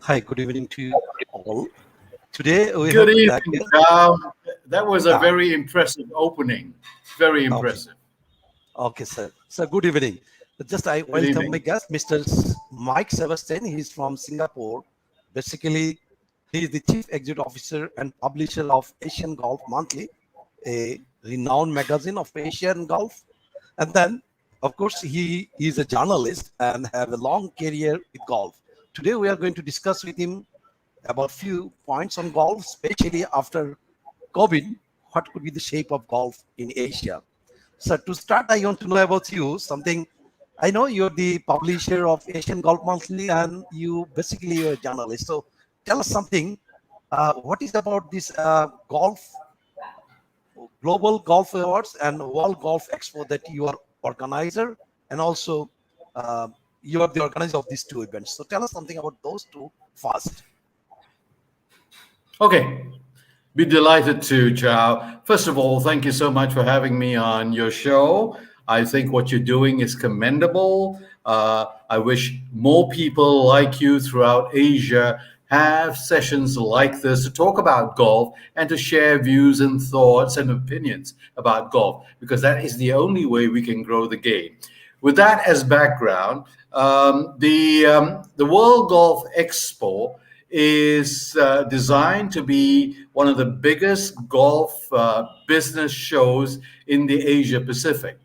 Hi, good evening to you all. Today we Good have back evening, here. Chow. That was a Yeah, very impressive opening. Very okay, impressive. okay, sir. So good evening. Just I Good welcome my evening. guest, Mr. Mike Sebastian. He's from Singapore. Basically, he is the chief executive officer and publisher of Asian Golf Monthly, a renowned magazine of Asian golf. And then, of course, he is a journalist and have a long career with golf. Today we are going to discuss with him about few points on golf, especially after COVID. What could be the shape of golf in Asia? So to start, I want to know about you something. I know you're the publisher of Asian Golf Monthly, and you basically you're a journalist. So tell us something. What is about this golf, Global Golf Awards and World Golf Expo that you are organizer, and also uh, you are the organizer of these two events. So tell us something about those two first. Okay. Be delighted to, Chow. First of all, thank you so much for having me on your show. I think what you're doing is commendable. I wish more people like you throughout Asia have sessions like this to talk about golf and to share views and thoughts and opinions about golf, because that is the only way we can grow the game. With that as background, the World Golf Expo is designed to be one of the biggest golf business shows in the Asia Pacific.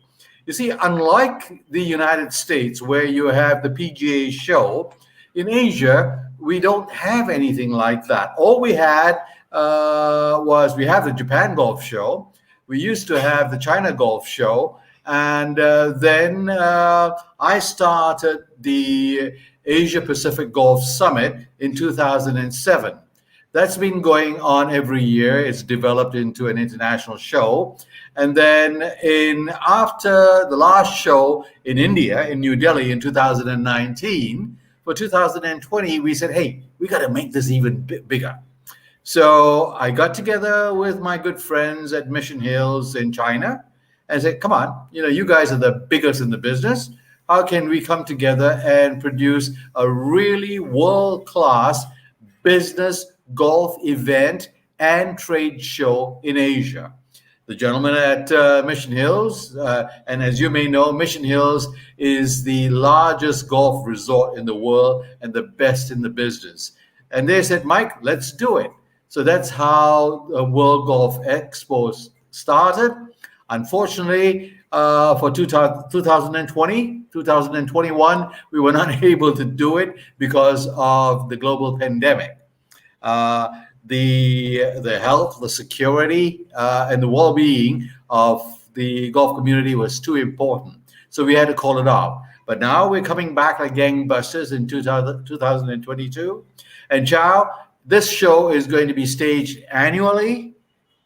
You see, unlike the United States, where you have the PGA show, in Asia, we don't have anything like that. All we had was we have the Japan Golf Show, we used to have the China Golf Show, and then I started the Asia Pacific Golf Summit in 2007. That's been going on every year. It's developed into an international show. And then in after the last show in India, in New Delhi in 2019, for 2020, we said, hey, we got to make this even bigger. So I got together with my good friends at Mission Hills in China and said, come on, you guys are the biggest in the business. How can we come together and produce a really world-class business golf event and trade show in Asia? The gentleman at Mission Hills, and as you may know, Mission Hills is the largest golf resort in the world and the best in the business. And they said, Mike, let's do it. So that's how the World Golf Expo started. Unfortunately, for 2020, 2021, we were not able to do it because of the global pandemic. The health, the security, and the well-being of the golf community was too important. So we had to call it off. But now we're coming back like gangbusters in 2022. And Chow, this show is going to be staged annually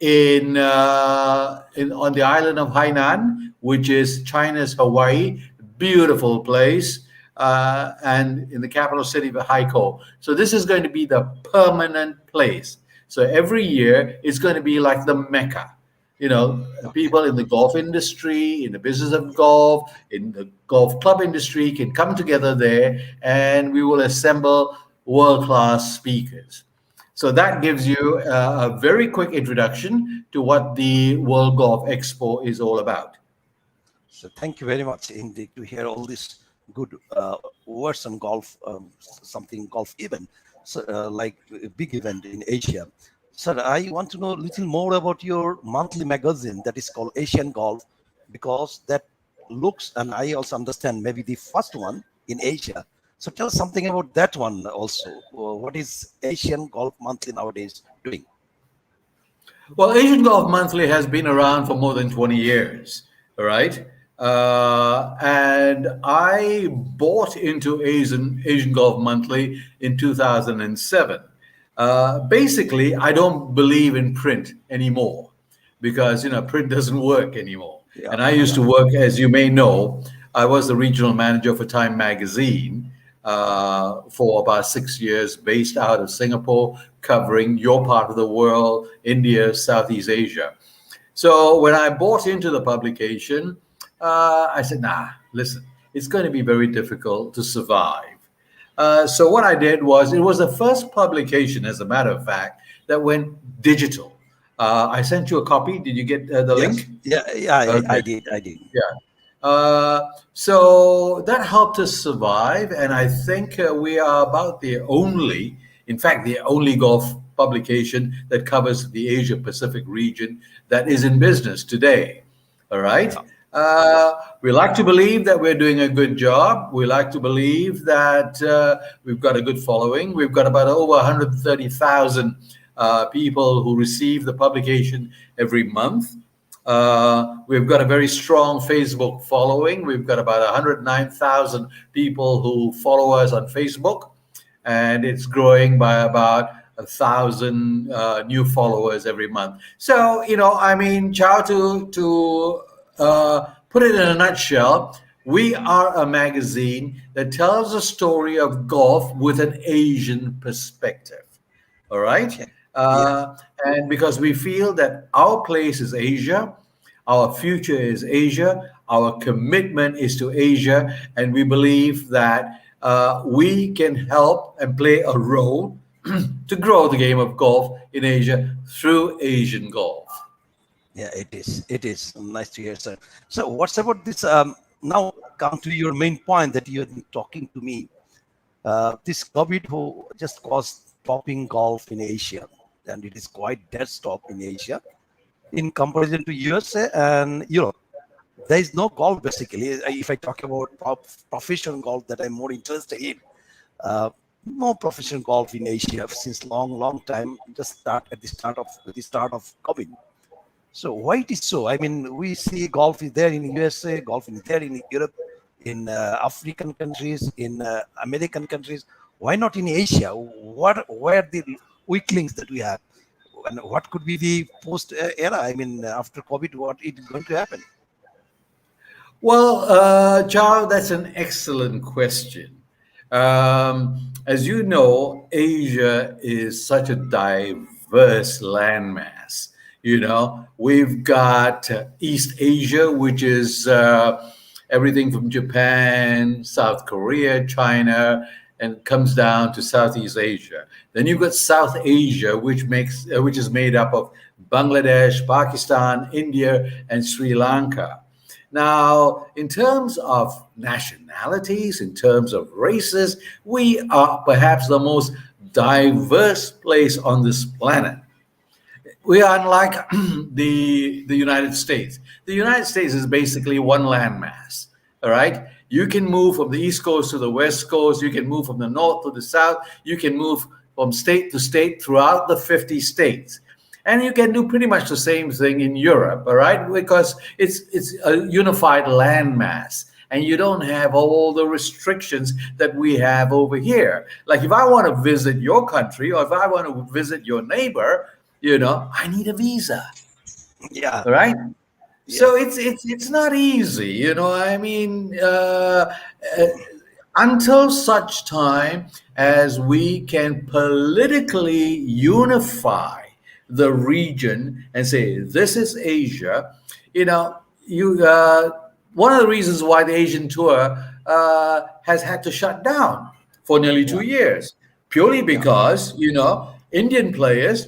in on the island of Hainan, which is China's Hawaii, beautiful place, and in the capital city of Haikou. So this is going to be the permanent place. So every year it's going to be like the Mecca. Okay. People in the golf industry, in the business of golf, in the golf club industry can come together there, and we will assemble world-class speakers. So that gives you a very quick introduction to what the World Golf Expo is all about. So thank you very much indeed to hear all these good words on golf, something golf event, so, like a big event in Asia. Sir, I want to know a little more about your monthly magazine that is called Asian Golf, because that looks, and I also understand maybe the first one in Asia. So tell us something about that one also. What is Asian Golf Monthly nowadays doing? Well, Asian Golf Monthly has been around for more than 20 years, all right? And I bought into Asian Golf Monthly in 2007. Basically, I don't believe in print anymore because, print doesn't work anymore. Yeah, And I used yeah. to work, as you may know, I was the regional manager for Time Magazine for about 6 years, based out of Singapore, covering your part of the world, India, Southeast Asia. So when I bought into the publication, I said, nah, listen, it's going to be very difficult to survive. So what I did was, it was the first publication, as a matter of fact, that went digital. I sent you a copy. Did you get the Yes. link? Yeah. Yeah. I Okay. did. I did. Yeah. So that helped us survive, and I think we are about the only, in fact, the only golf publication that covers the Asia Pacific region that is in business today. All right. Yeah. We like to believe that we're doing a good job. We like to believe that we've got a good following. We've got about over 130,000 people who receive the publication every month. We've got a very strong Facebook following. We've got about 109,000 people who follow us on Facebook, and it's growing by about 1,000 new followers every month. So, I mean, Chow, to put it in a nutshell, we are a magazine that tells a story of golf with an Asian perspective. All right. Okay. Yes. Uh, and because we feel that our place is Asia, our future is Asia, our commitment is to Asia, and we believe that we can help and play a role to grow the game of golf in Asia through Asian golf. Yeah, it is. It is nice to hear, sir. So, what's about this? Now, come to your main point that you're talking to me. This COVID who just caused stopping golf in Asia, and it is quite dead stop in Asia in comparison to USA and Europe. There is no golf basically. If I talk about professional golf that I'm more interested in, uh, no professional golf in Asia since long time. Just start at the start of COVID. So why it is so? I mean, we see golf is there in USA, golf is there in Europe, in African countries, in American countries. Why not in Asia? Where the weak links that we have, and what could be the post era? I mean, after COVID, what is going to happen? Well, Chow, that's an excellent question. As you know, Asia is such a diverse landmass. We've got East Asia, which is everything from Japan, South Korea, China, and comes down to Southeast Asia. Then you've got South Asia, which is made up of Bangladesh, Pakistan, India, and Sri Lanka. Now, in terms of nationalities, in terms of races, we are perhaps the most diverse place on this planet. We are unlike the United States. The United States is basically one landmass. All right. You can move from the East Coast to the West Coast. You can move from the North to the South. You can move from state to state throughout the 50 states. And you can do pretty much the same thing in Europe, all right? Because it's a unified landmass, and you don't have all the restrictions that we have over here. Like if I want to visit your country, or if I want to visit your neighbor, I need a visa, Yeah. all right? Yeah. So it's not easy, I mean, until such time as we can politically unify the region and say this is Asia. You one of the reasons why the Asian tour has had to shut down for nearly Yeah. 2 years, purely Yeah. because Indian players,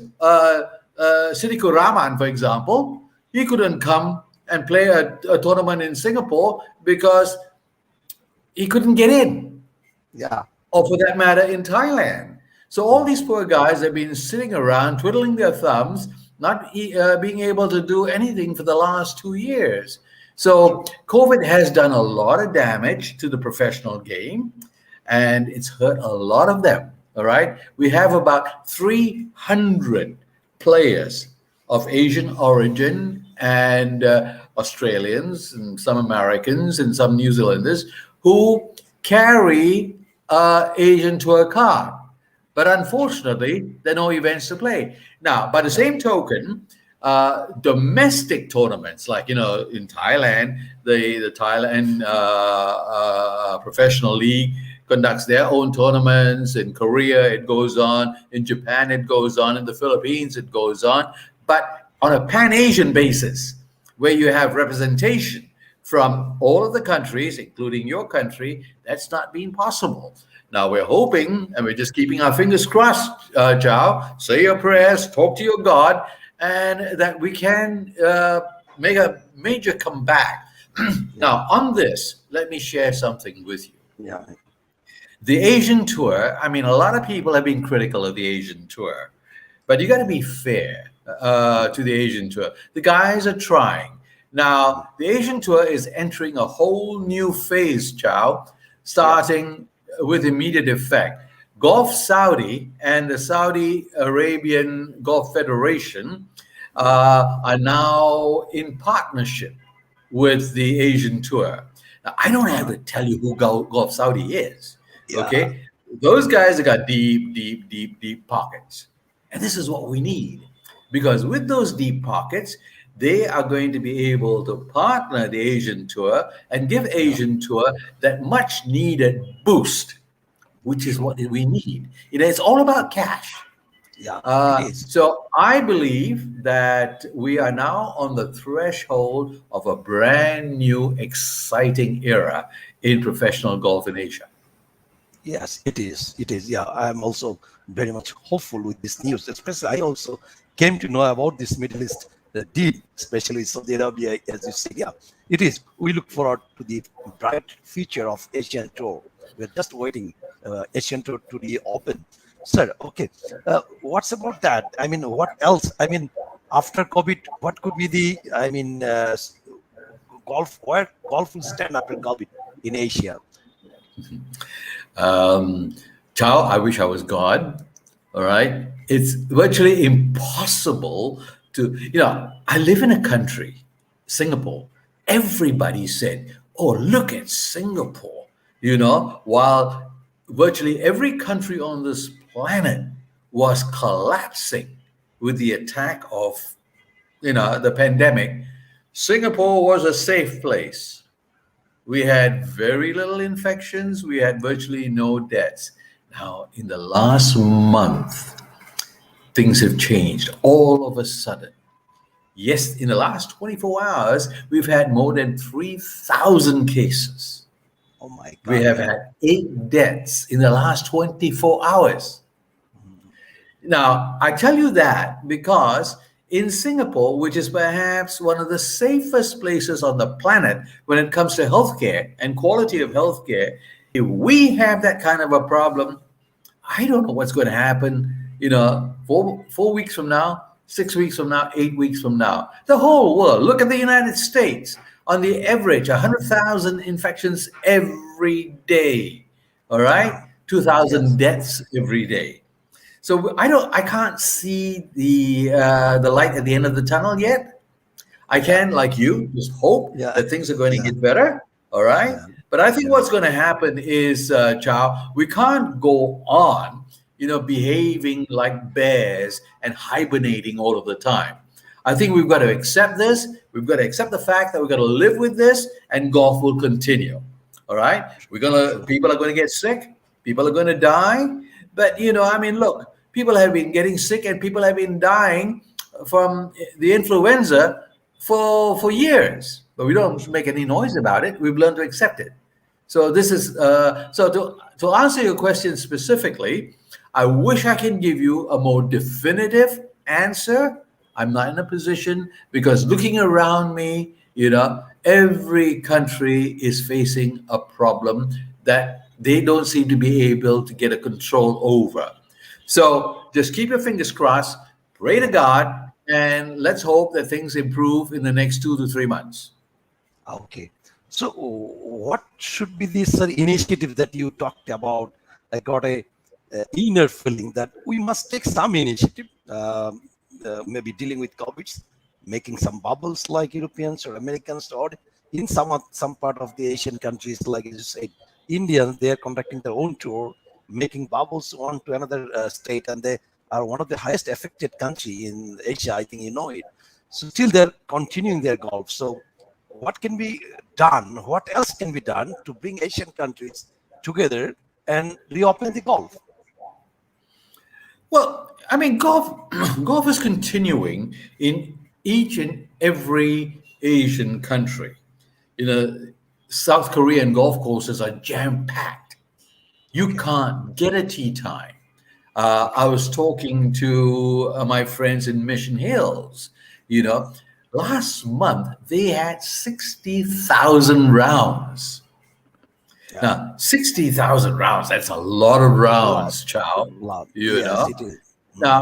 Sidiku Rahman, for example, he couldn't come and play a tournament in Singapore because he couldn't get in, Yeah. or for that matter, in Thailand. So all these poor guys have been sitting around, twiddling their thumbs, not being able to do anything for the last 2 years. So COVID has done a lot of damage to the professional game, and it's hurt a lot of them. All right. We have about 300 players of Asian origin and Australians and some Americans and some New Zealanders who carry Asian tour card. But unfortunately, there are no events to play. Now, by the same token, domestic tournaments, like, in Thailand, the Thailand Professional League conducts their own tournaments. In Korea, it goes on. In Japan, it goes on. In the Philippines, it goes on. But on a Pan-Asian basis, where you have representation from all of the countries, including your country, that's not been possible. Now we're hoping and we're just keeping our fingers crossed, Chow. Say your prayers, talk to your God, and that we can make a major comeback. yeah, Now, on this, let me share something with you. yeah, The Asian tour, I mean, a lot of people have been critical of the Asian tour, but you got to be fair to the Asian tour. The guys are trying. Now, the Asian tour is entering a whole new phase, Chow, yeah, starting with immediate effect. Gulf Saudi and the Saudi Arabian Gulf Federation yeah, are now in partnership with the Asian tour. Now, I don't have uh, to tell you who Gulf Saudi is. yeah, Okay, those guys have got deep, deep, deep, deep pockets, and this is what we need, because with those deep pockets, they are going to be able to partner the Asian tour and give yeah, Asian tour that much needed boost, which is true. what we need. You know, it's all about cash. Yeah, it is. So I believe that we are now on the threshold of a brand new, exciting era in professional golf in Asia. Yes, it is. It is. Yeah, I'm also very much hopeful with this news. Especially, I also came to know about this Middle East deal, especially Saudi Arabia, as you said. Yeah, it is. We look forward to the bright future of Asian Tour. We're just waiting Asian Tour to be open. Sir, okay. What's about that? I mean, what else? I mean, after COVID, what could be the? I mean, golf. Where golf will stand after COVID in Asia? Um, Chow, I wish I was God. All right. It's virtually impossible to, I live in a country, Singapore. Everybody said, oh, look at Singapore, while virtually every country on this planet was collapsing with the attack of, the pandemic. Singapore was a safe place. We had very little infections. We had virtually no deaths. Now, in the last month, things have changed all of a sudden. Yes, in the last 24 hours, we've had more than 3,000 cases. Oh my We God! have Yeah. had 8 deaths in the last 24 hours. Mhm. Now, I tell you that because in Singapore, which is perhaps one of the safest places on the planet when it comes to healthcare and quality of healthcare, if we have that kind of a problem, I don't know what's going to happen, 4 weeks from now, 6 weeks from now, 8 weeks from now. The whole world, look at the United States. On the average, 100,000 infections every day. All right? Yeah. 2,000 Yes. deaths every day. So I can't see the light at the end of the tunnel yet. I Yeah. can, like you, just hope Yeah. that things are going to Yeah. get better. All right. Yeah. But I think Yeah. what's going to happen is, Chow, we can't go on, behaving like bears and hibernating all of the time. I think we've got to accept this. We've got to accept the fact that we've got to live with this, and golf will continue. All right. True. People are going to get sick. People are going to die. But, I mean, look, people have been getting sick and people have been dying from the influenza for years, but we don't True. make any noise about it. We've learned to accept it. So this is so to answer your question specifically, I wish I can give you a more definitive answer. I'm not in a position because looking around me, every country is facing a problem that they don't seem to be able to get a control over. So just keep your fingers crossed, pray to God, and let's hope that things improve in the next 2 to 3 months. Okay. So, what should be this initiative that you talked about? I got a inner feeling that we must take some initiative, maybe dealing with COVID, making some bubbles like Europeans or Americans, or in some part of the Asian countries, like you said, Indians, they are conducting their own tour, making bubbles one to another state, and they are one of the highest affected country in Asia. I think you know it. So still they're continuing their golf. So what can be done? What else can be done to bring Asian countries together and reopen the golf? Well, I mean, golf golf is continuing in each and every Asian country. You know, South Korean golf courses are jam packed. You Okay. can't get a tea time. I Okay. was talking to my friends in Mission Hills. You know, last month they had 60,000 rounds. Yeah. Now, 60,000 rounds, that's a lot of Lot. rounds, Chow. Lot. You Yes, know, it is. Mm. now,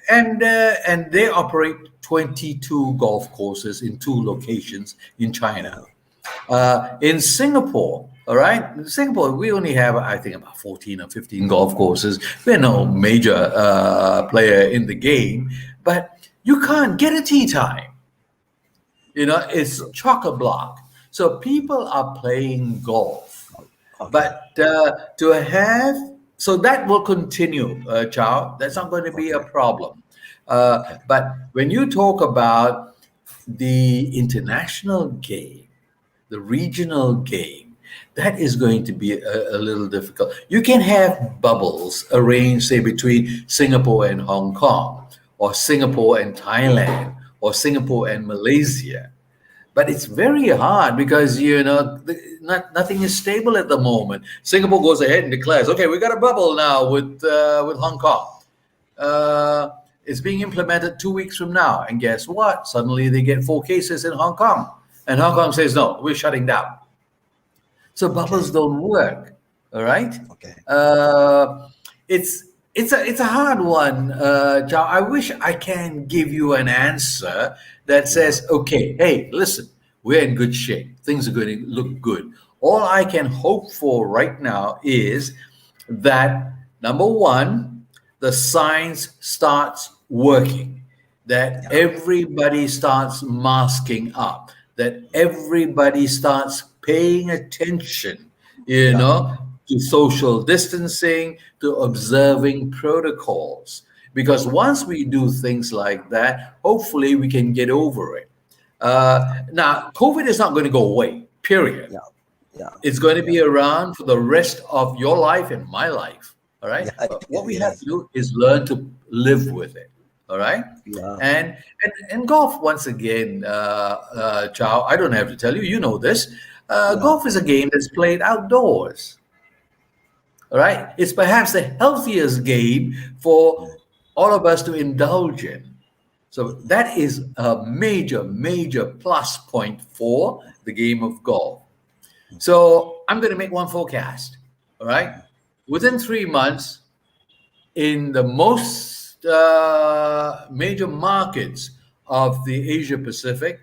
and they operate 22 golf courses in two locations in China. Yeah. In Singapore, all right, in Singapore, we only have, I think, about 14 or 15 golf courses. We're no major player in the game, but you can't get a tee time. It's So, chock a block. So people are playing golf. okay. But to have, so that will continue, Chow. That's not going to be a Okay. problem. Okay. But when you talk about the international game, the regional game, that is going to be a little difficult. You can have bubbles arranged, say, between Singapore and Hong Kong, or Singapore and Thailand, or Singapore and Malaysia. But it's very hard because nothing is stable at the moment. Singapore goes ahead and declares, "Okay, we got a bubble now with Hong Kong. Uh, it's being implemented 2 weeks from now." And guess what? Suddenly they get 4 cases in Hong Kong, and Hong Kong says, "No, we're shutting down." So bubbles Okay. don't work. All right. Okay. Uh, it's a hard one, Chow. I wish I can give you an answer that Yeah. says, okay, hey, listen, we're in good shape. Things are going to look good. All I can hope for right now is that number one, the science starts working, that Yeah. everybody starts masking up, that everybody starts paying attention, you Yeah. know, to social distancing, to observing protocols. Because once we do things like that, hopefully we can get over it. Now, COVID is not going to go away, period. Yeah. Yeah. It's going to Yeah. be around for the rest of your life and my life. All right. Yeah. It But what is. we have Yes. to do is learn to live with it. All right. Yeah. And golf, once again, Chow, I don't have to tell you, you know this. Yeah. Golf is a game that's played outdoors. All right. It's perhaps the healthiest game for Mm. all of us to indulge in. So that is a major, major plus point for the game of golf. So I'm going to make one forecast. All right. Within 3 months, in the most major markets of the Asia Pacific,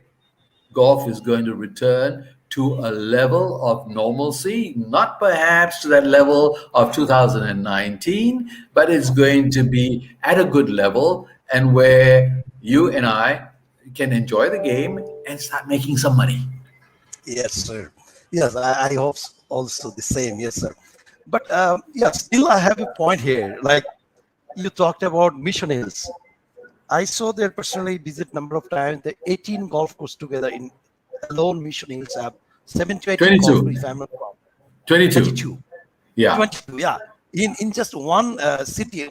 golf is going to return to a level of normalcy, not perhaps to that level of 2019, but it's going to be at a good level and where you and I can enjoy the game and start making some money. Yes, sir. Yes, I hope also the same. Yes, sir. But yeah, still I have a point here. Like you talked about Mission Hills. I saw their personally visit number of times. The 18 golf course together in alone Mission Hills have 7 to 18 golf 22. course, if I'm not wrong. 22. 22. Yeah. 22, yeah. In just one city,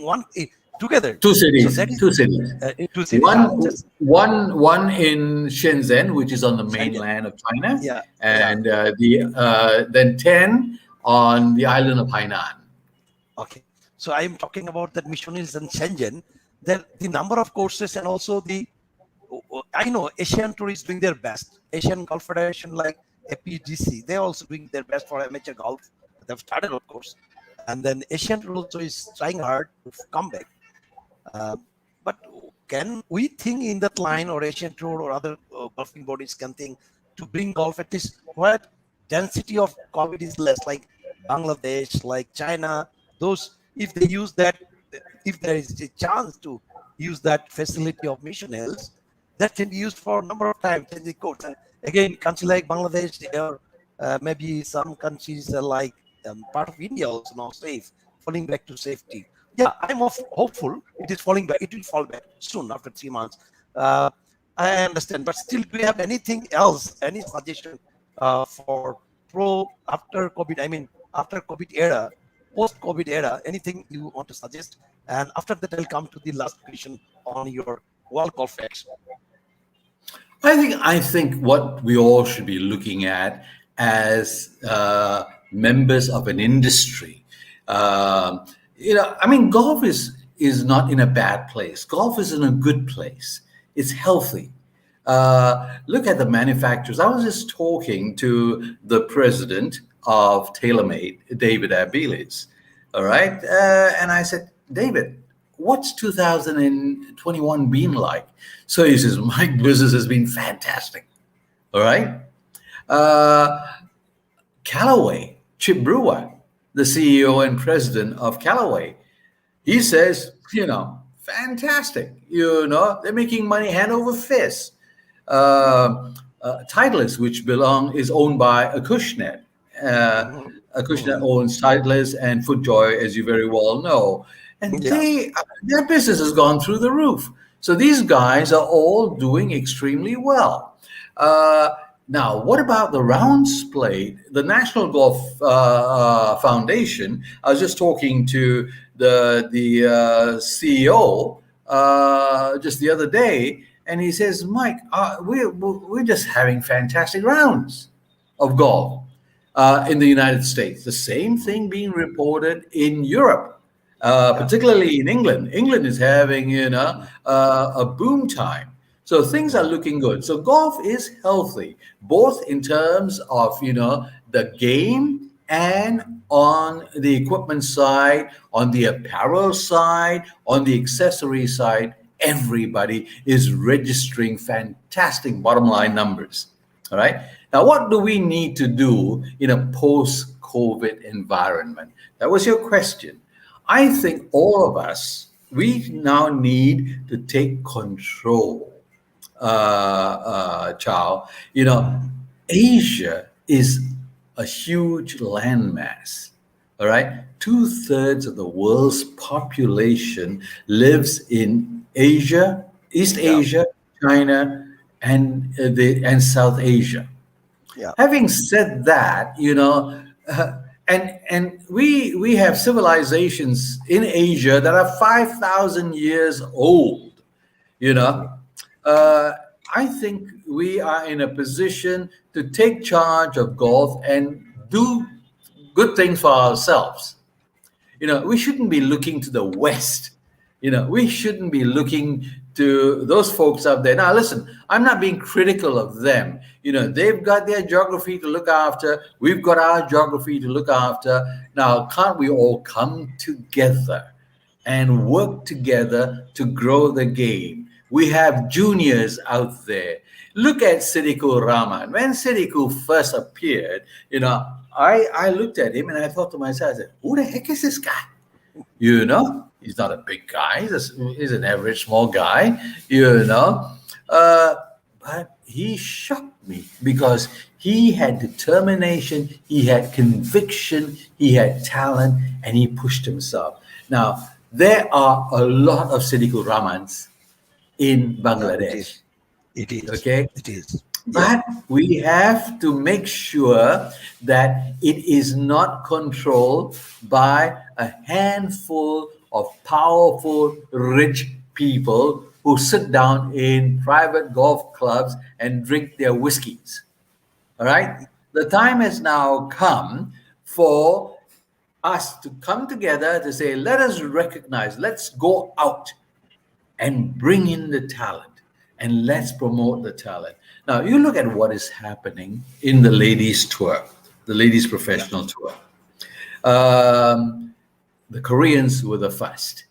together. Two So cities. that is Two cities. in two cities. One, Yeah, just one in Shenzhen, which is on the Shenzhen. mainland of China, Yeah, yeah. and then 10 on the island of Hainan. Okay. So I am talking about that Mission Hills and Shenzhen. That the number of courses and also I know Asian Tour is doing their best. Asian Golf Federation like APGC, they're also doing their best for amateur golf. They've started, of course. And then Asian Tour also is trying hard to come back. Uh, but can we think in that line, or Asian Tour or other golfing bodies can think to bring golf at least where density of COVID is less, like Bangladesh, like China, those, if they use that, if there is a chance to use that facility of Mission Hills, that can be used for a number of times, changing courts. And again, country like Bangladesh or maybe some countries like part of India also now safe, falling back to safety. Yeah, I'm hopeful it is falling back. It will fall back soon after 3 months. Uh, I understand, but still, do you have anything else, any suggestion for pro after COVID? I mean, after COVID era, post-COVID era, anything you want to suggest? And after that, I'll come to the last question on your World Golf Expo. I think what we all should be looking at as members of an industry, Um, I mean, golf is not in a bad place. Golf is in a good place. It's healthy. Look at the manufacturers. I was just talking to the president of TaylorMade, David Abilis. All right, and I said, David, what's 2021 been like? So he says, my business has been fantastic. All right. Uh, Callaway, Chip Brewer, the CEO and president of Callaway, he says, fantastic. They're making money hand over fist. Titleist, which is owned by Acushnet. Uh, Mhm. Acushnet Mhm. owns Titleist and FootJoy, as you very well know, and Yeah. their business has gone through the roof. So these guys are all doing extremely well. Uh, Now, what about the rounds played? The National Golf Foundation. I was just talking to the CEO just the other day, and he says, "Mike, we're just having fantastic rounds of golf in the United States. The same thing being reported in Europe, Yeah. particularly in England. England is having, a boom time. So things are Mhm. looking good. So golf is healthy, both in terms of, the game and on the equipment side, on the apparel side, on the accessory side. Everybody is registering fantastic bottom line numbers. All right. Now, what do we need to do in a post COVID environment? That was your question. I think all of us, we now need to take control, Chow. Asia is a huge landmass. All right. Two-thirds of the world's population lives in Asia, East Yeah. Asia, China, and South Asia. Yeah. Having said that, and we have civilizations in Asia that are 5,000 years old. You Mhm. know, uh, I think we are in a position to take charge of golf and do good things for ourselves. We shouldn't be looking to the West. We shouldn't be looking to those folks up there. Now, listen, I'm not being critical of them. They've got their geography to look after. We've got our geography to look after. Now, can't we all come together and work together to grow the game? We have juniors out there. Look at Siddiqui Rahman. When Siddiqui first appeared, I looked at him and I thought to myself, I said, who the heck is this guy? He's not a big guy. He's an average small guy, you know. Uh, but he shocked me because he had determination, he had conviction, he had talent, and he pushed himself. Now, there are a lot of Siddiqui Rahmans in Yeah. It Bangladesh, is. It is. okay? It is. Yeah. But we have to make sure that it is not controlled by a handful of powerful, rich people who sit down in private golf clubs and drink their whiskeys. All right? The time has now come for us to come together to say, let us recognize, let's go out and bring in the talent and let's promote the talent. Now, you look at what is happening in the ladies' tour, the ladies' Yeah. professional tour. Um, the Koreans were the first.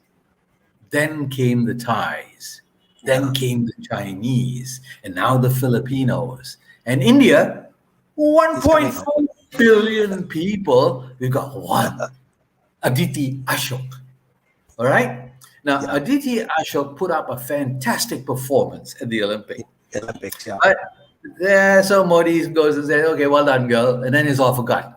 Then came the Thais. Then Yeah. came the Chinese. And now the Filipinos. And India, It's coming up. 1.4 billion people. We've got one, Aditi Ashok. All right. Now, Yeah. Aditi Ashok put up a fantastic performance at the Olympic. Olympics. Yeah. But yeah, so Modi goes and says, okay, well done, girl. And then it's all forgotten,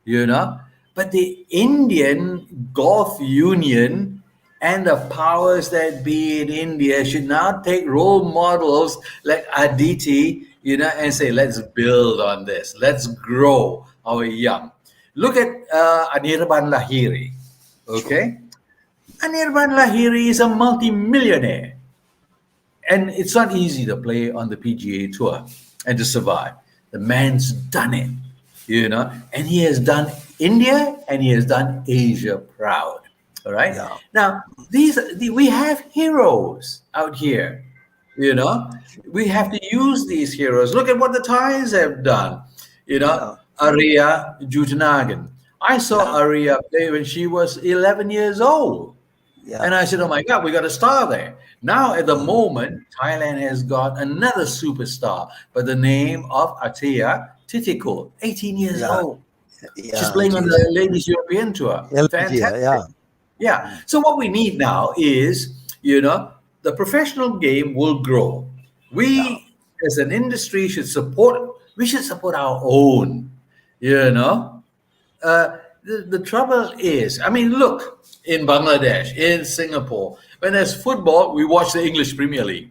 you know. But the Indian Golf Union and the powers that be in India should now take role models like Aditi, and say, let's build on this. Let's grow our young. Look at Anirban Lahiri, True. okay? Anirban Lahiri is a multi-millionaire. And it's not easy to play on the PGA Tour and to survive. The man's done it, and he has done India and he has done Asia proud. All right. Yeah. Now, we have heroes out here. You know, we have to use these heroes. Look at what the Thais have done. You know, Yeah. Arya Jutanagan. I saw Yeah. Arya play when she was 11 years old. And Yeah. I said, oh my God, we got a star there. Now, at the Mm. moment, Thailand has got another superstar by the name of Atia Titiko, 18 years Yeah. old. She's Yeah. playing It on is the Ladies European Tour. LPGA. Fantastic. Yeah. Yeah. Mm. So what we need now is, the professional game will grow. Yeah. We as an industry we should support our own, you know. The trouble is, I mean, look, in Bangladesh, in Singapore, when there's football, we watch the English Premier League.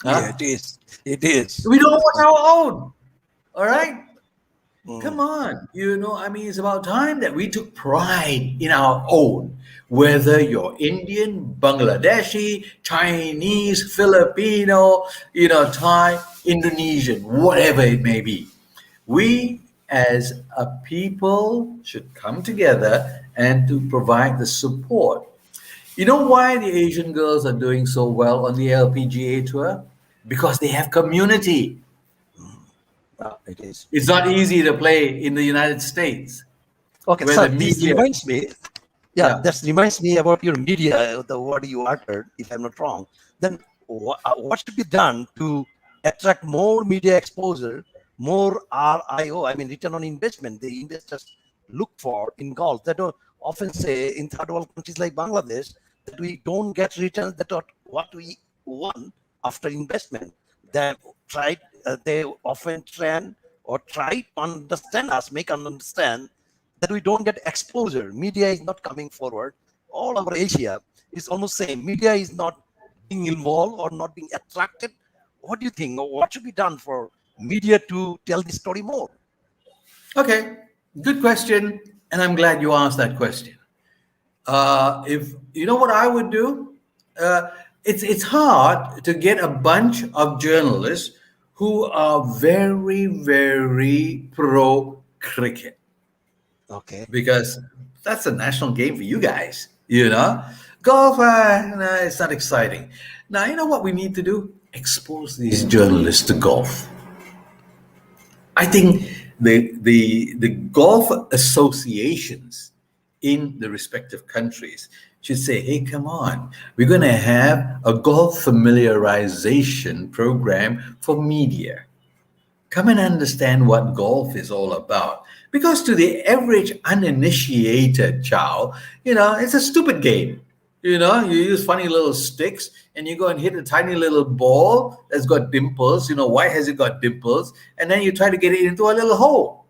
Yeah. Huh? It is. It is. We don't watch our own. All right? Mm. Come on, I mean, it's about time that we took pride in our own, whether you're Indian, Bangladeshi, Chinese, Filipino, Thai, Indonesian, whatever it may be. We as a people should come together and to provide the support. You know why the Asian girls are doing so well on the LPGA tour? Because they have community. Mm. Yeah. It is. It's not easy to play in the United States Okay. where So the this media. reminds me. Yeah, Yeah. that reminds me about your media, the word you uttered, if I'm not wrong. Then what should be done to attract more media exposure, more RIO, I mean, return on investment, the investors look for in golf? That often say in third world countries like Bangladesh that we don't get returns that are what we want after investment. They they often try to understand us, make us understand that we don't get exposure. Media is not coming forward. All over Asia is almost same. Media is not being involved or not being attracted. What do you think? What should be done for media to tell the story more? Okay. Good question. And I'm glad you asked that question. If you know what I would do, uh, it's hard to get a bunch of journalists who are very, very pro cricket Okay. because that's a national game for you guys. Golf, no, it's not exciting. Now, you know what we need to do? Expose these journalists to golf. I think the golf associations in the respective countries should say, "Hey, come on, we're going to have a golf familiarization program for media. Come and understand what golf is all about." Because to the average uninitiated child, it's a stupid game. You use funny little sticks and you go and hit a tiny little ball that's got dimples. Why has it got dimples? And then you try to get it into a little hole.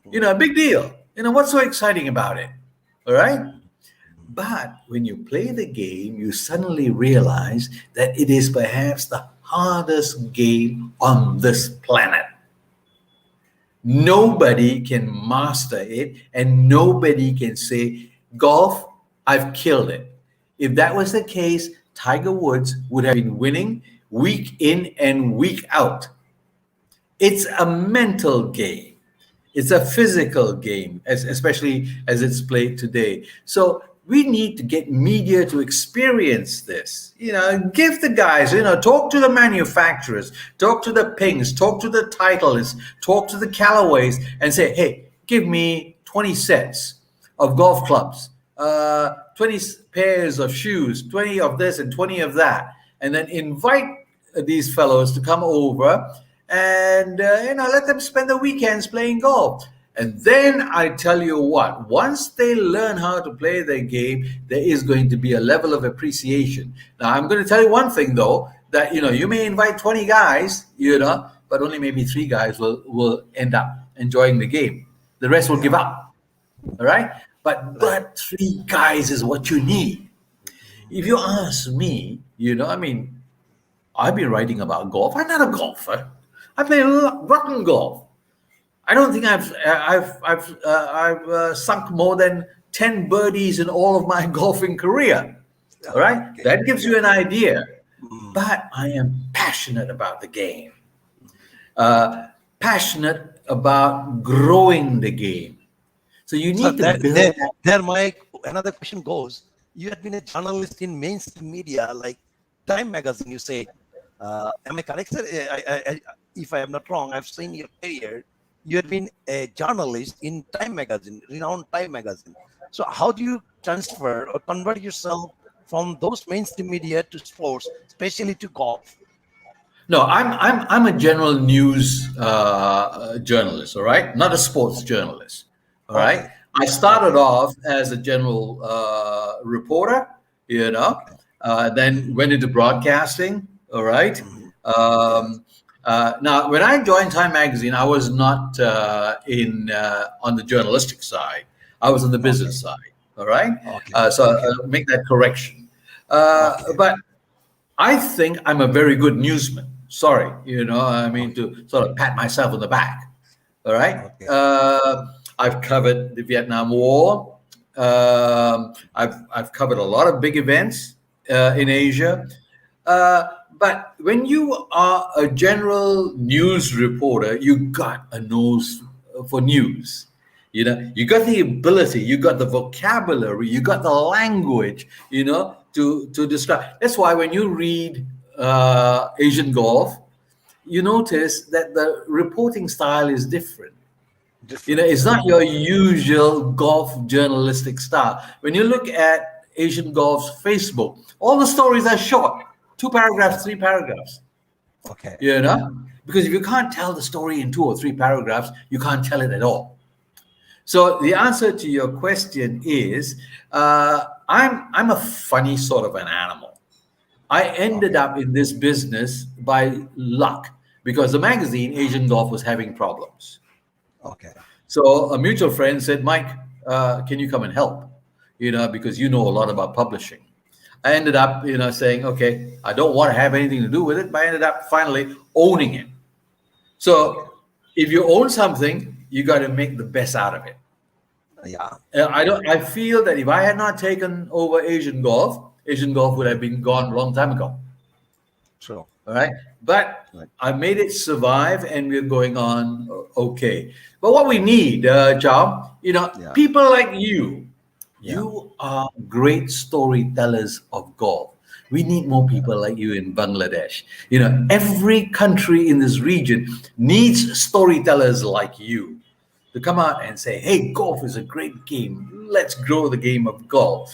Mhm. A big deal. What's so exciting about it? All right. Mhm. But when you play the game, you suddenly realize that it is perhaps the hardest game on this planet. Nobody can master it, and nobody can say, "Golf, I've killed it." If that was the case, Tiger Woods would have been winning week in and week out. It's a mental game. It's a physical game, especially as it's played today. So we need to get media to experience this. Give the guys, talk to the manufacturers, talk to the pings, talk to the titleists, talk to the Callaways, and say, "Hey, give me 20 sets of golf clubs, 20 pairs of shoes, 20 of this and 20 of that," and then invite these fellows to come over and let them spend the weekends playing golf. And then I tell you what, once they learn how to play their game, there is going to be a level of appreciation. Now, I'm going to tell you one thing though, that you may invite 20 guys, but only maybe 3 guys will end up enjoying the game. The rest will give Yeah. up. All right? But Right. that 3 guys is what you need. If you ask me, I mean, I've been writing about golf. I'm not a golfer. I play rotten golf. I don't think I've sunk more than 10 birdies in all of my golfing career. All right, Okay. that gives you an idea. Mm. But I am passionate about the game. Uh, Passionate about growing the game. So you So need to build that. there my another question goes. You had been a journalist in mainstream media like Time magazine. You said, am I correct, sir? If I am not wrong, I've seen your career. You had been a journalist in Time magazine, renowned Time magazine. So how do you transfer or convert yourself from those mainstream media to sports, especially to golf? No, I'm a general news journalist. All right, not a sports journalist. All right. Okay, I started okay, off as a general reporter, you know, okay. then went into broadcasting. All right. Mhm. Yes. Um, Now, when I joined Time Magazine, I was not in on the journalistic side. I was on the Okay, business side. All right. okay, So okay, make that correction. okay, But I think I'm a very good newsman. Sorry, I mean okay, to sort of pat myself on the back. All right. okay, I've covered the Vietnam War. I've covered a lot of big events in Asia. But when you are a general news reporter, you got a nose for news. You got the ability, you got the vocabulary, you got the language, to describe. That's why when you read Asian Golf, you notice that the reporting style is different. different. It's Yeah. not your usual golf journalistic style. When you look at Asian Golf's Facebook, all the stories are short, 2 paragraphs, 3 paragraphs, Okay. you know? Because if you can't tell the story in 2 or 3 paragraphs, you can't tell it at all. So the answer to your question is, I'm a funny sort of an animal. I ended Okay. up in this business by luck because the magazine Asian Golf was having problems. Okay. So a mutual friend said, Mike, can you come and help? Because you know a lot about publishing. I ended up, saying, okay, I don't want to have anything to do with it, but I ended up finally owning it. Okay. So if you own something, you got to make the best out of it. Yeah. I don't. I feel that if I had not taken over Asian Golf would have Mhm. been gone a long time ago. True. All right. But Right. I made it survive and we're going on okay. But what we need, John, Yeah. people like you, Yeah. you are great storytellers of golf. We need more Yeah. people like you in Bangladesh. Every country in this region needs storytellers like you to come out and say, hey, golf is a great game. Let's grow the game of golf.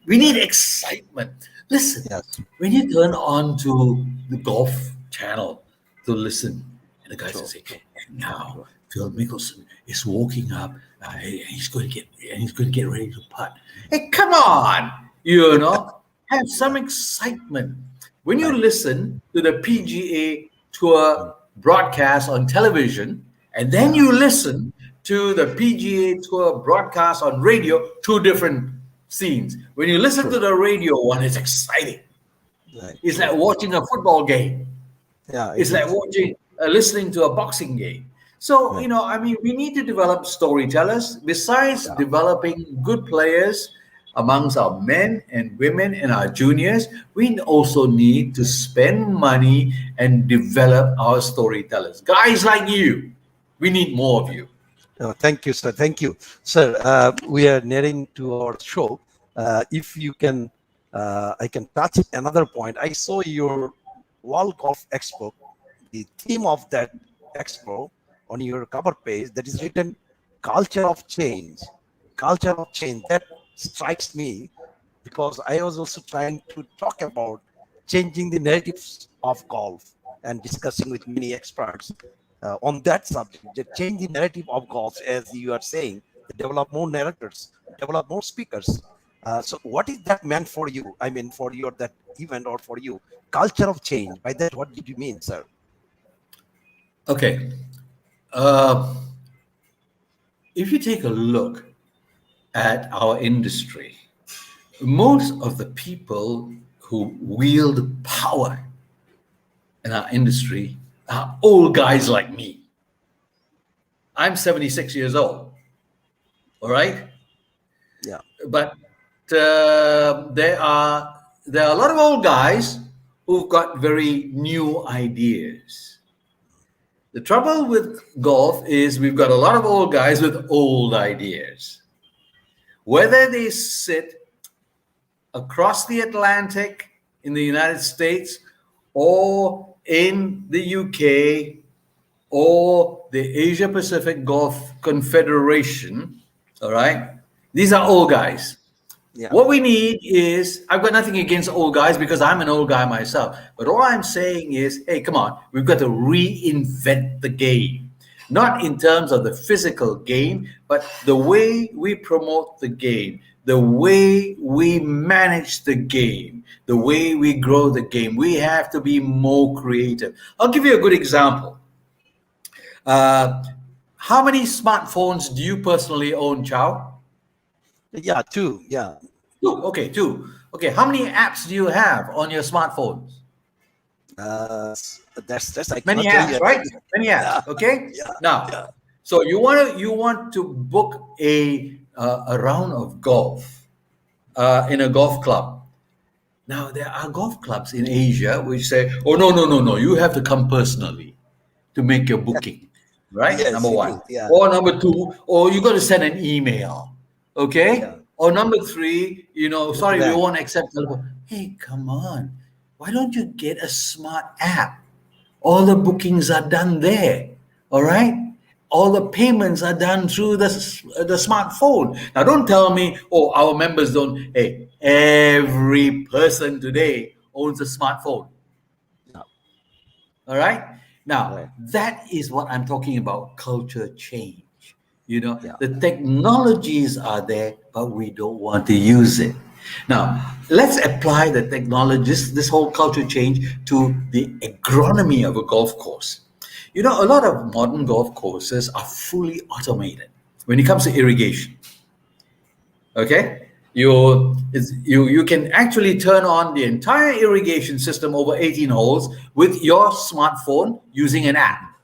We need Right. excitement. Listen, Yes. when you turn on to the golf channel to listen, and the guys will True. say, True. and now True. Phil Mickelson is walking up, he's going to get ready to putt. Hey, come on, have some excitement. When you Right. listen to the PGA Tour Mm. broadcast on television, and then Yeah. you listen to the PGA Tour broadcast on radio, two different scenes. When you listen to True. the radio one, it's exciting. Right. It's like True. watching a football game. Yeah. It's It like is. listening to a boxing game. So, Right. I mean, we need to develop storytellers. Besides Yeah. developing good players amongst our men and women and our juniors, we also need to spend money and develop our storytellers. Guys like you, we need more of you. Thank you, sir. Thank you, sir. We are nearing to our show. If you can, I can touch another point. I saw your World Golf Expo. The theme of that expo on your cover page that is written "Culture of Change." Culture of change. That strikes me because I was also trying to talk about changing the narratives of golf and discussing with many experts on that subject. The change the narrative of golf, as you are saying, develop more narrators, develop more speakers. So, what is that meant for you? I mean, for your that event or for you, culture of change. By that, what did you mean, sir? Okay. Uh, if you take a look at our industry, most of the people who wield power in our industry are old guys like me. I'm 76 years old, all right? Yeah. But there are a lot of old guys who've got very new ideas. The trouble with golf is we've got a lot of old guys with old ideas. Whether they sit across the Atlantic in the United States or in the UK or the Asia Pacific Golf Confederation, all right, these are old guys. Yeah. What we need is, I've got nothing against old guys because I'm an old guy myself. But all I'm saying is, hey, come on, we've got to reinvent the game. Not in terms of the physical game, but the way we promote the game, the way we manage the game, the way we grow the game. We have to be more creative. I'll give you a good example. Uh, how many smartphones do you personally own, Chow? Yeah, two. Yeah. Two. Okay, two. Okay, how many apps do you have on your smartphones? That's I Many cannot tell apps, you. right? Many Yeah. apps. Okay. Yeah. Now, Yeah. so you want to book a round of golf in a golf club. Now there are golf clubs in Asia which say, "Oh no, you have to come personally to make your booking." Right? Yes, Number it one. is. Yeah. Or number two, or you got to send an email. Yeah. Okay? Or number three, Go to sorry, we bank. won't accept telephone. Hey, come on. Why don't you get a smart app? All the bookings are done there. All right? All the payments are done through the smartphone. Now, don't tell me, oh, our members don't. Hey, every person today owns a smartphone. Yeah. All right. Now, Right. that is what I'm talking about culture change. Yeah. The technologies are there, but we don't want to use it. Now, let's apply the technologies, this whole culture change, to the agronomy of a golf course. A lot of modern golf courses are fully automated when it comes to irrigation. Okay, you can actually turn on the entire irrigation system over 18 holes with your smartphone using an app.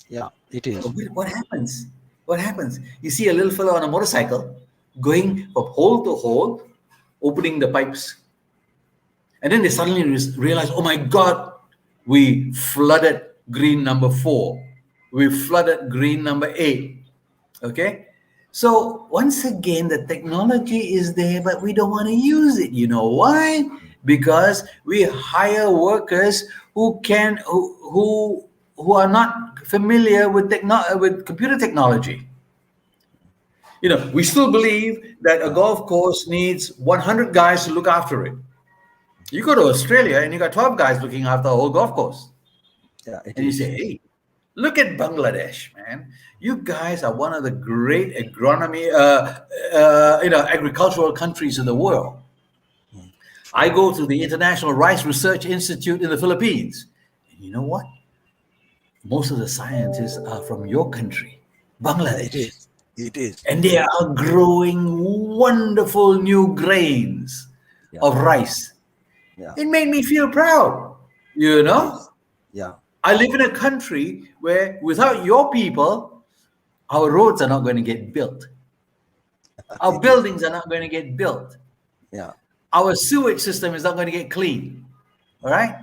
Yeah. It But is. what happens? What happens? You see a little fellow on a motorcycle going from hole to hole, opening the pipes, and then they suddenly realize, oh my God, we flooded green number 4, we flooded green number 8. Okay. So once again, the technology is there, but we don't want to use it. You know why? Because we hire workers who are not familiar with with computer technology. We still believe that a Yeah. golf course needs 100 guys to look after it. You go to Australia and you got 12 guys looking after a whole golf course. Yeah. It And you is. say, hey, look at Bangladesh, man. You guys are one of the great agricultural countries in the world. Mm. I go to the International Rice Research Institute in the Philippines. And you know what? Most of the scientists are from your country, Yeah. It Bangladesh. is. It is. And they are growing wonderful new grains Yeah. of rice. Yeah. It made me feel proud, you It know? is. Yeah. I live in a country where without your people, our roads are not going to get built. Our It is. buildings are not going to get built. Yeah. Our sewage system is not going to get clean. All right?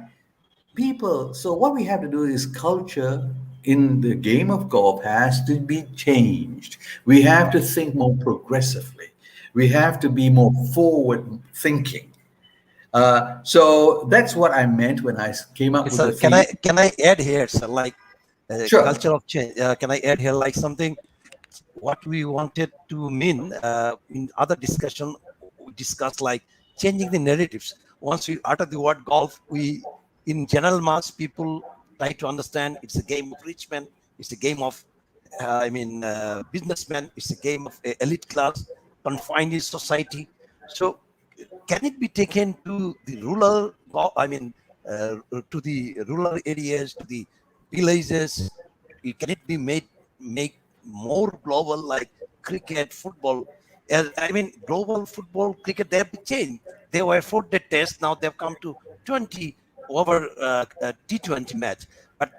People, so what we have to do is culture in the game of golf has to be changed. We have to think more progressively. We have to be more forward thinking. So that's what I meant when I came up Okay, with the sir, theme. can I add here, sir, like Sure. culture of change? Can I add here like something what we wanted to mean in other discussion? We discussed like changing the narratives. Once we utter the word golf, we in general mass people try to understand it's a game of rich men, it's a game of businessmen, it's a game of elite class confined in society. So can it be taken to the rural, to the rural areas, to the villages? Can it be make more global, like cricket, football? Global football, cricket, they have changed. They were 4-day test, now they've come to 20 over T20 match. But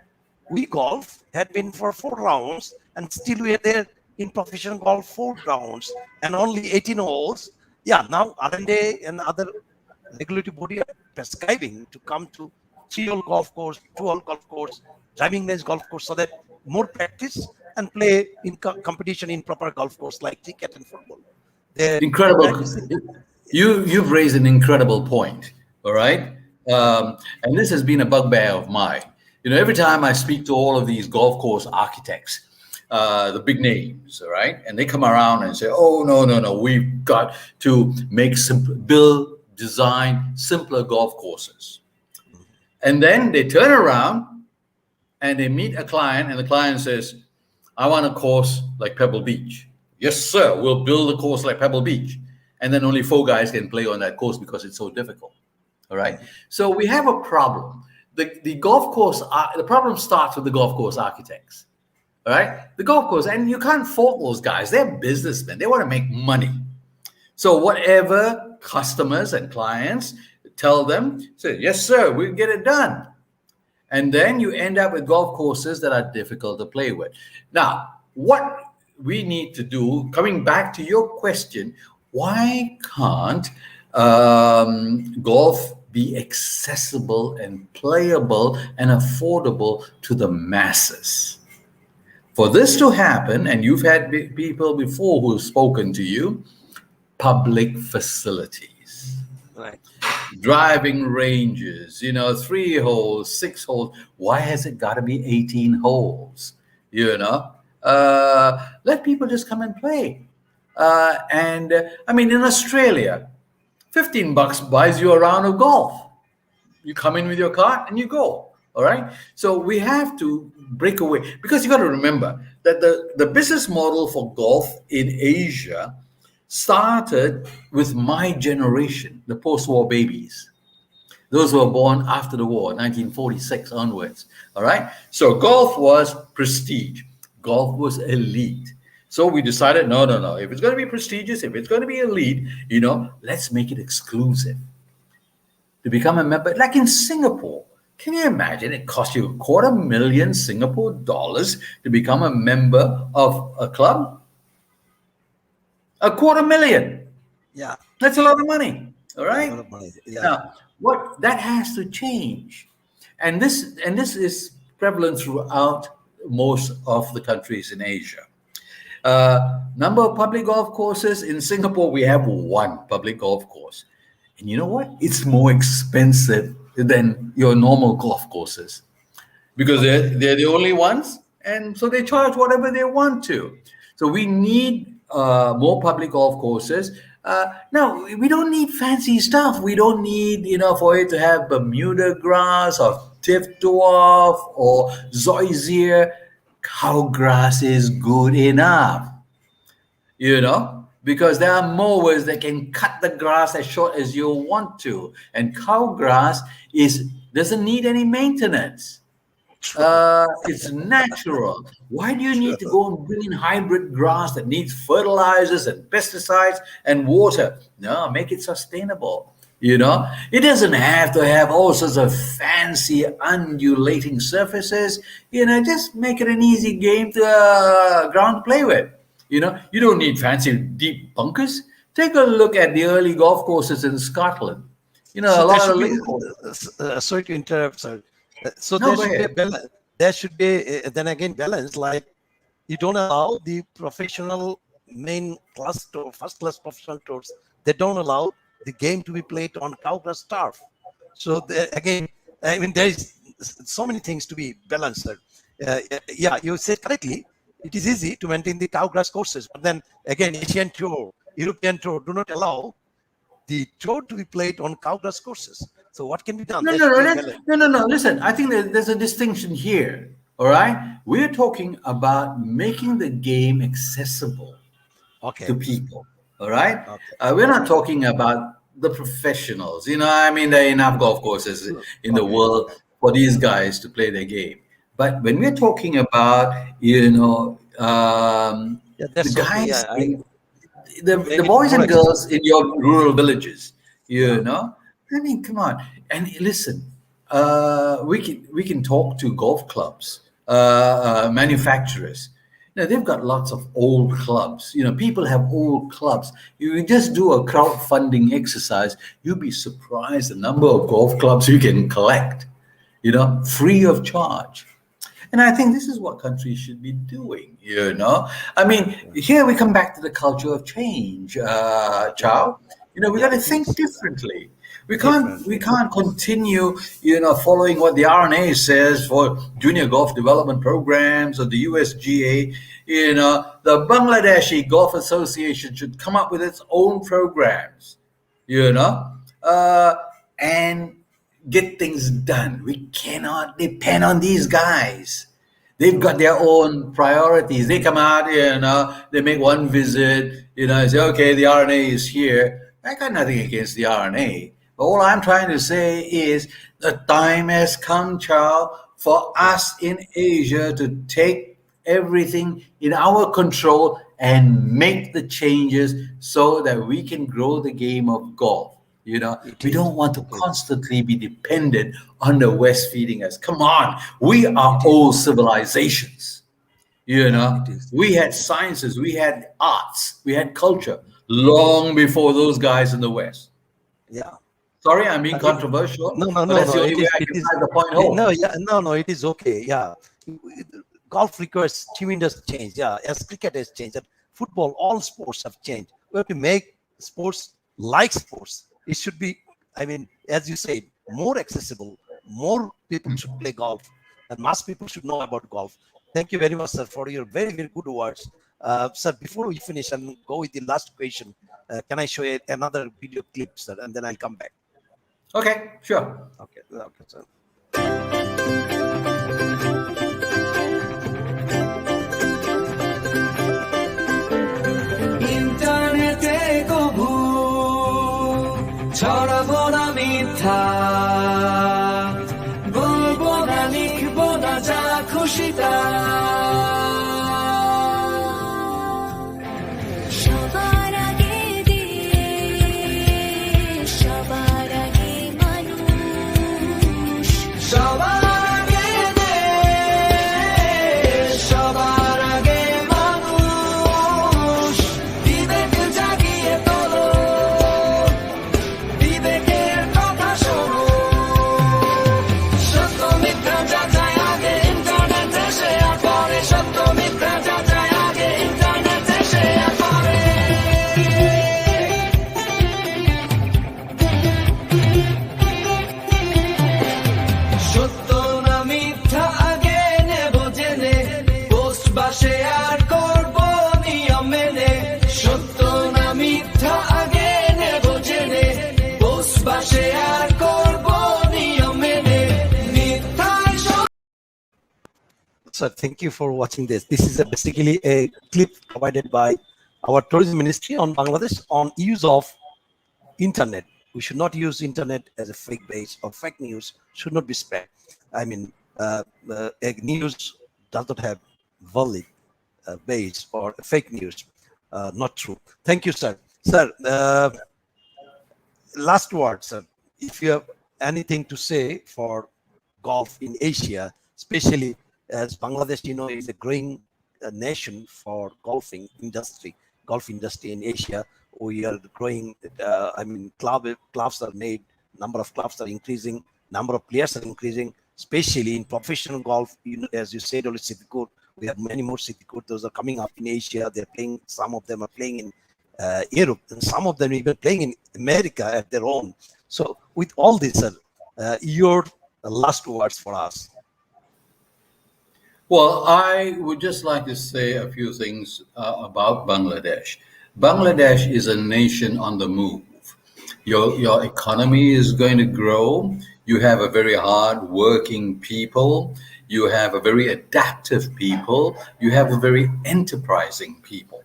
we golf had been for 4 rounds, and still we are there in professional golf 4 rounds and only 18 holes. Yeah, now R&A and other regulatory body are prescribing to come to 3-hole golf course, 2-hole golf course, driving range golf course, so that more practice and play in competition in proper golf course like cricket and football. They Incredible. practice in. You've raised an incredible point. All right, and this has been a bugbear of mine. Every time I speak to all of these golf course architects, the big names, all right, and they come around and say, "Oh, no, no, no, we've got to make build, design simpler golf courses," and then they turn around and they meet a client, and the client says, "I want a course like Pebble Beach." "Yes, sir, we'll build a course like Pebble Beach." And then only 4 guys can play on that course because it's so difficult. All right. So we have a problem. The golf course, the problem starts with the golf course architects. All right. The golf course, and you can't fault those guys. They're businessmen. They want to make money. So whatever customers and clients tell them, say, "Yes, sir, we'll get it done." And then you end up with golf courses that are difficult to play with. Now, what we need to do, coming back to your question, why can't golf be accessible and playable and affordable to the masses? For this to happen, and you've had people before who've spoken to you, public facilities, Right. driving ranges, 3 holes, 6 holes. Why has it got to be 18 holes? Let people just come and play. In Australia, $15 buys you a round of golf. You come in with your cart and you go. All right. So we have to break away, because you got to remember that the business model for golf in Asia started with my generation, the post-war babies. Those who were born after the war, 1946 onwards. All right. So golf was prestige. Golf was elite. So we decided, no. If it's going to be prestigious, if it's going to be elite, let's make it exclusive. To become a member, like in Singapore, can you imagine? It cost you $250,000 Singapore dollars to become a member of a club. $250,000. Yeah. That's a lot of money. All right. A lot of money. Yeah. Now, what that has to change, and this is prevalent throughout most of the countries in Asia. Number of public golf courses in Singapore, we have 1 public golf course, and you know what? It's more expensive than your normal golf courses, because they're the only ones, and so they charge whatever they want to. So we need more public golf courses. Now, we don't need fancy stuff. We don't need, for it to have Bermuda grass or Tif Dwarf or Zoysia. Cow grass is good enough, because there are mowers that can cut the grass as short as you want to. And cow grass doesn't need any maintenance. It's natural. Why do you need to go and bring in hybrid grass that needs fertilizers and pesticides and water? No, make it sustainable. It doesn't have to have all sorts of fancy undulating surfaces. Just make it an easy game to ground to play with. You don't need fancy deep bunkers. Take a look at the early golf courses in Scotland. A lot of sorry to interrupt, sir. So No, there should be then again balance. Like, you don't allow the professional main class tour, first class professional tours. They don't allow the game to be played on cowgrass turf. So again, there is so many things to be balanced. Yeah, you said correctly. It is easy to maintain the cowgrass courses, but then again, Asian tour, European tour do not allow the tour to be played on cowgrass courses. So what can be done? No. Listen, I think there's a distinction here. All right, we're talking about making the game accessible to people. All right, we're not talking about the professionals. There are enough golf courses in the world for these guys to play their game. But when we're talking about, the guys, the boys and girls in your rural villages, come on. And listen, we can talk to golf clubs, manufacturers. They've got lots of old clubs. People have old clubs. You just do a crowdfunding exercise, you'll be surprised the number of golf clubs you can collect. free of charge. And I think this is what countries should be doing. I mean, here we come back to the culture of change, Chow. We got Yeah, to it think is differently. We can't different. we can't continue, following what the RNA says for junior golf development programs or the USGA. The Bangladeshi Golf Association should come up with its own programs, you know, uh, and get things done. We cannot depend on these guys. They've got their own priorities. They come out, they make one visit, say, okay, the RNA is here. I got nothing against the RNA. But all I'm trying to say is the time has come, Chow, for us in Asia to take everything in our control and make the changes so that we can grow the game of golf. It We is. don't want to It is. constantly be dependent on the West feeding us. Come on, we are It is. old civilizations. It is. We had sciences, we had arts, we had culture long before those guys in the West. Yeah. Sorry, I'm being It, controversial, no, no, but no, that's no. the only It way is. I It can is. drive the point No, home. yeah, no, no. It is okay. Yeah, golf requires tremendous change. Yeah, as cricket has changed, and football, all sports have changed. We have to make sports like sports. It should be. I mean, as you said, more accessible. More people should play golf, and mass people should know about golf. Thank you very much, sir, for your very, very good words. Sir, before we finish and go with the last question, can I show you another video clip, sir, and then I'll come back. Okay, sure. Okay, okay, sir. ইন্টারনেটে কভু ছড়াবো না মিথ্যা, বলবো না লিখবো না যা খুশি তা। সবার আগে দেশ, সবার আগে মানুষ, সবার আগে দেশ, সবার আগে মানুষ। বিবেক জাগিয়ে তোলো, বিবেকের কথা শোনো। সত্য মিথ্যা যাচাই আগে ইন্টারনেটে শেয়ার করে, সত্য মিথ্যা যাচাই আগে ইন্টারনেটে শেয়ার করে। সত্য না মিথ্যা আগে নেব জেনে, পোস্ট বা শেয়ার করব নিয়ম মেনে। সত্য না মিথ্যা আগে নেব জেনে, পোস্ট বা শেয়ার করব নিয়ম মেনে। মিথ্যায় Sir, thank you for watching this. This is basically a clip provided by our tourism ministry on Bangladesh on use of internet. We should not use internet as a fake base, or fake news should not be spread. I mean, news does not have valid base or fake news. Not true. Thank you, sir. Sir, last word, sir. If you have anything to say for golf in Asia, especially as Bangladesh, is a growing nation for golf industry in Asia. We are growing. I mean, clubs are made. Number of clubs are increasing. Number of players are increasing. Especially in professional golf, as you said, only Citicourt. We have many more Citicourt. Those are coming up in Asia. They're playing. Some of them are playing in Europe, and some of them even playing in America at their own. So, with all this, sir, your last words for us. Well, I would just like to say a few things about Bangladesh. Bangladesh is a nation on the move. Your economy is going to grow. You have a very hard working people. You have a very adaptive people. You have a very enterprising people.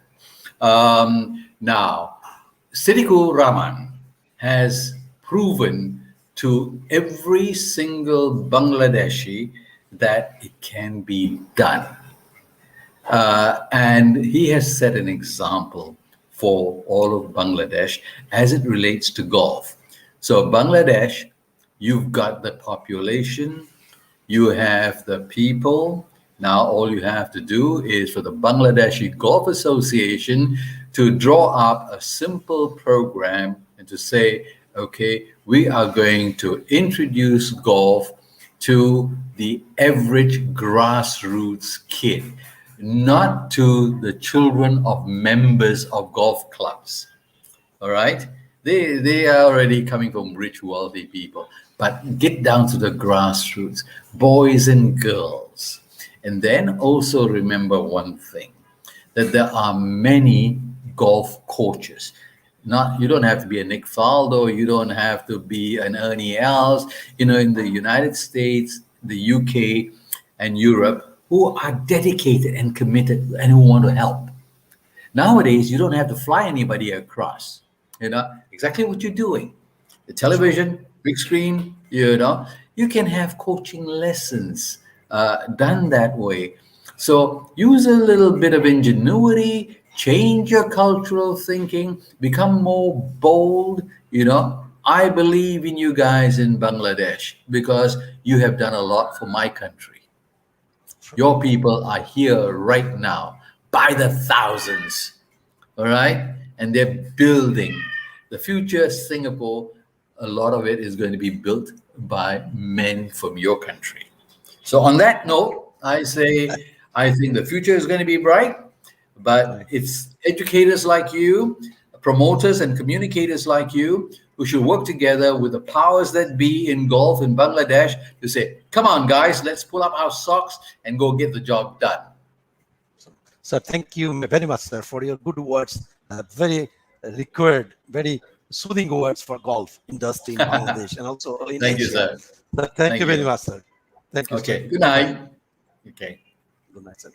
Now, Sidiku Rahman has proven to every single Bangladeshi that it can be done. And he has set an example for all of Bangladesh as it relates to golf. So Bangladesh, you've got the population, you have the people. Now all you have to do is for the Bangladeshi Golf Association to draw up a simple program and to say, okay, we are going to introduce golf to the average grassroots kid, not to the children of members of golf clubs. All right, they are already coming from rich, wealthy people, but get down to the grassroots, boys and girls. And then also remember one thing, that there are many golf coaches. Not, you don't have to be a Nick Faldo, you don't have to be an Ernie Els, in the United States, the UK, and Europe, who are dedicated and committed and who want to help. Nowadays, you don't have to fly anybody across. Exactly what you're doing. The television, big screen, you can have coaching lessons done that way. So use a little bit of ingenuity, change your cultural thinking, become more bold. I believe in you guys in Bangladesh because you have done a lot for my country. Your people are here right now by the thousands. All right? And they're building. The future Singapore, a lot of it is going to be built by men from your country. So on that note, I think the future is going to be bright, but it's educators like you, promoters and communicators like you, who should work together with the powers that be in golf in Bangladesh to say, come on, guys, let's pull up our socks and go get the job done. So thank you very much, sir, for your good words. Very required, very soothing words for golf industry in Bangladesh and also in Thank Asia. you, sir. Thank you very much, sir. Thank you. Okay, Sir. good night. Okay. Good night, sir.